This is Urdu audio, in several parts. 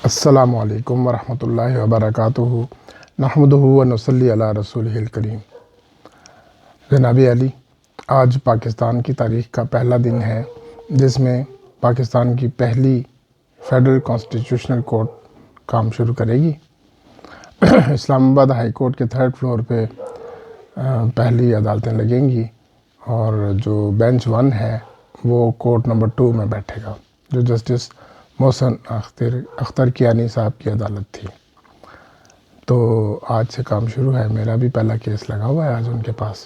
السلام علیکم ورحمۃ اللہ وبرکاتہ نحمدہ و نصلی علی رسولہ الکریم۔ جناب علی، آج پاکستان کی تاریخ کا پہلا دن ہے جس میں پاکستان کی پہلی فیڈرل کانسٹیٹیوشنل کورٹ کام شروع کرے گی۔ اسلام آباد ہائی کورٹ کے 3rd فلور پہ پہلی عدالتیں لگیں گی اور جو بینچ 1 ہے وہ کورٹ نمبر 2 میں بیٹھے گا، جو جسٹس محسن اختر کیانی صاحب کی عدالت تھی۔ تو آج سے کام شروع ہے، میرا بھی پہلا کیس لگا ہوا ہے آج ان کے پاس،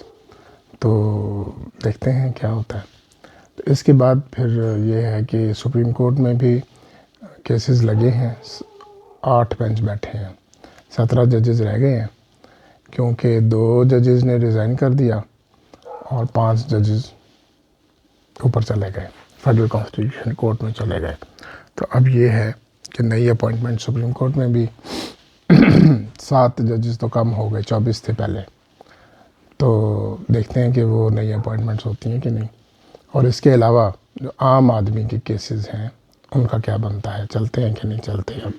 تو دیکھتے ہیں کیا ہوتا ہے۔ تو اس کے بعد پھر یہ ہے کہ سپریم کورٹ میں بھی کیسز لگے ہیں، 8 بینچ بیٹھے ہیں، 17 ججز رہ گئے ہیں کیونکہ 2 ججز نے ریزائن کر دیا اور 5 ججز اوپر چلے گئے، فیڈرل کانسٹیٹیوشن کورٹ میں چلے گئے۔ تو اب یہ ہے کہ نئی اپوائنٹمنٹ سپریم کورٹ میں بھی 7 ججز تو کم ہو گئے، 24 تھے پہلے، تو دیکھتے ہیں کہ وہ نئی اپوائنٹمنٹس ہوتی ہیں کہ نہیں۔ اور اس کے علاوہ جو عام آدمی کے کیسز ہیں ان کا کیا بنتا ہے، چلتے ہیں کہ نہیں چلتے اب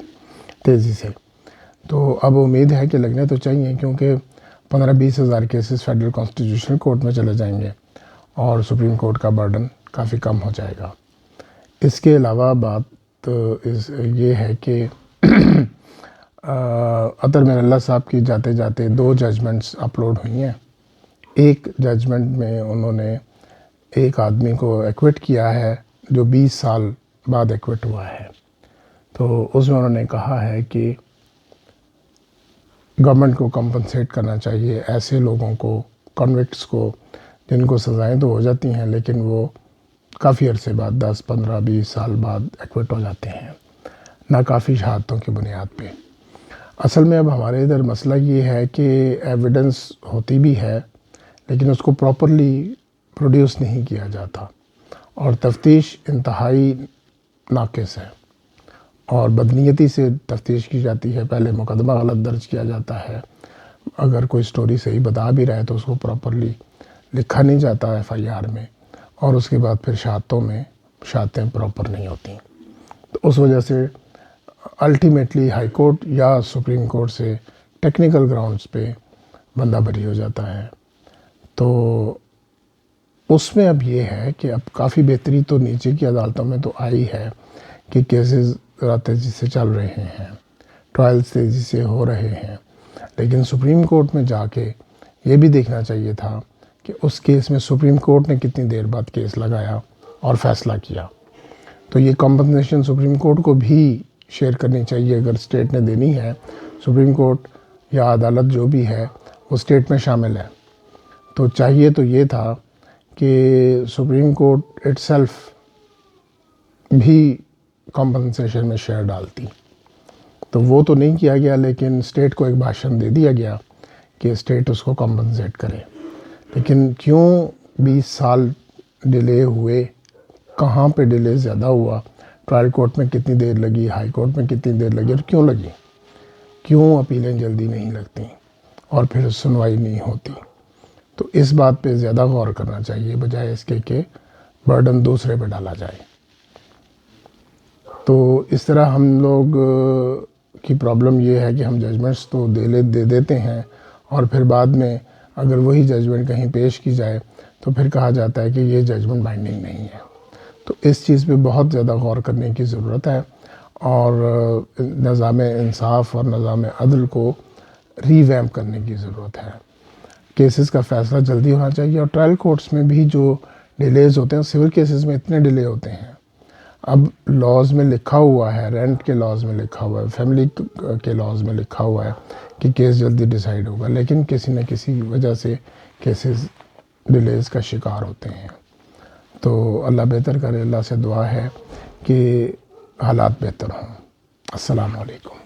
تیزی سے۔ تو اب امید ہے کہ لگنے تو چاہیے کیونکہ 15-20 ہزار کیسز فیڈرل کانسٹیٹیوشنل کورٹ میں چلے جائیں گے اور سپریم کورٹ کا برڈن کافی کم ہو جائے گا۔ اس کے علاوہ بات یہ ہے کہ عطر میر اللہ صاحب کی جاتے جاتے 2 ججمنٹس اپلوڈ ہوئی ہیں۔ ایک ججمنٹ میں انہوں نے ایک آدمی کو ایکوٹ کیا ہے جو 20 سال بعد ایکوٹ ہوا ہے، تو اس میں انہوں نے کہا ہے کہ گورنمنٹ کو کمپنسیٹ کرنا چاہیے ایسے لوگوں کو، کنوکٹس کو، جن کو سزائیں تو ہو جاتی ہیں لیکن وہ کافی عرصے بعد 10 15 20 سال بعد ایکوٹ ہو جاتے ہیں ناکافی شہادتوں کی بنیاد پہ۔ اصل میں اب ہمارے ادھر مسئلہ یہ ہے کہ ایویڈنس ہوتی بھی ہے لیکن اس کو پراپرلی پروڈیوس نہیں کیا جاتا اور تفتیش انتہائی ناقص ہے اور بدنیتی سے تفتیش کی جاتی ہے۔ پہلے مقدمہ غلط درج کیا جاتا ہے، اگر کوئی سٹوری صحیح بتا بھی رہا ہے تو اس کو پراپرلی لکھا نہیں جاتا FIR میں، اور اس کے بعد پھر شہادتوں میں شہادتیں پراپر نہیں ہوتی۔ تو اس وجہ سے الٹیمیٹلی ہائی کورٹ یا سپریم کورٹ سے ٹیکنیکل گراؤنڈز پہ بندہ بری ہو جاتا ہے۔ تو اس میں اب یہ ہے کہ اب کافی بہتری تو نیچے کی عدالتوں میں تو آئی ہے کہ کیسز ذرا تیزی سے چل رہے ہیں، ٹرائلز تیزی سے ہو رہے ہیں، لیکن سپریم کورٹ میں جا کے یہ بھی دیکھنا چاہیے تھا کہ اس کیس میں سپریم کورٹ نے کتنی دیر بعد کیس لگایا اور فیصلہ کیا۔ تو یہ کمپنسیشن سپریم کورٹ کو بھی شیئر کرنی چاہیے، اگر اسٹیٹ نے دینی ہے۔ سپریم کورٹ یا عدالت جو بھی ہے وہ اسٹیٹ میں شامل ہے، تو چاہیے تو یہ تھا کہ سپریم کورٹ اٹ سیلف بھی کمپنسیشن میں شیئر ڈالتی، تو وہ تو نہیں کیا گیا، لیکن اسٹیٹ کو ایک بھاشن دے دیا گیا کہ اسٹیٹ اس کو کمپنسیٹ کرے۔ لیکن کیوں 20 سال ڈیلے ہوئے، کہاں پہ ڈیلے زیادہ ہوا، ٹرائل کورٹ میں کتنی دیر لگی، ہائی کورٹ میں کتنی دیر لگی اور کیوں لگی، کیوں اپیلیں جلدی نہیں لگتی اور پھر سنوائی نہیں ہوتی۔ تو اس بات پہ زیادہ غور کرنا چاہیے بجائے اس کے کہ برڈن دوسرے پہ ڈالا جائے۔ تو اس طرح ہم لوگ کی پرابلم یہ ہے کہ ہم ججمنٹس تو دے دیتے ہیں اور پھر بعد میں اگر وہی ججمنٹ کہیں پیش کی جائے تو پھر کہا جاتا ہے کہ یہ ججمنٹ بائنڈنگ نہیں ہے۔ تو اس چیز پہ بہت زیادہ غور کرنے کی ضرورت ہے اور نظام انصاف اور نظام عدل کو ریویمپ کرنے کی ضرورت ہے۔ کیسز کا فیصلہ جلدی ہونا چاہیے اور ٹرائل کورٹس میں بھی جو ڈیلیز ہوتے ہیں، سول کیسز میں اتنے ڈیلے ہوتے ہیں۔ اب لاز میں لکھا ہوا ہے، رینٹ کے لاز میں لکھا ہوا ہے، فیملی کے لاز میں لکھا ہوا ہے کہ کیس جلدی ڈیسائیڈ ہوگا، لیکن کسی نہ کسی وجہ سے کیسز ڈیلیز کا شکار ہوتے ہیں۔ تو اللہ بہتر کرے، اللہ سے دعا ہے کہ حالات بہتر ہوں۔ السلام علیکم۔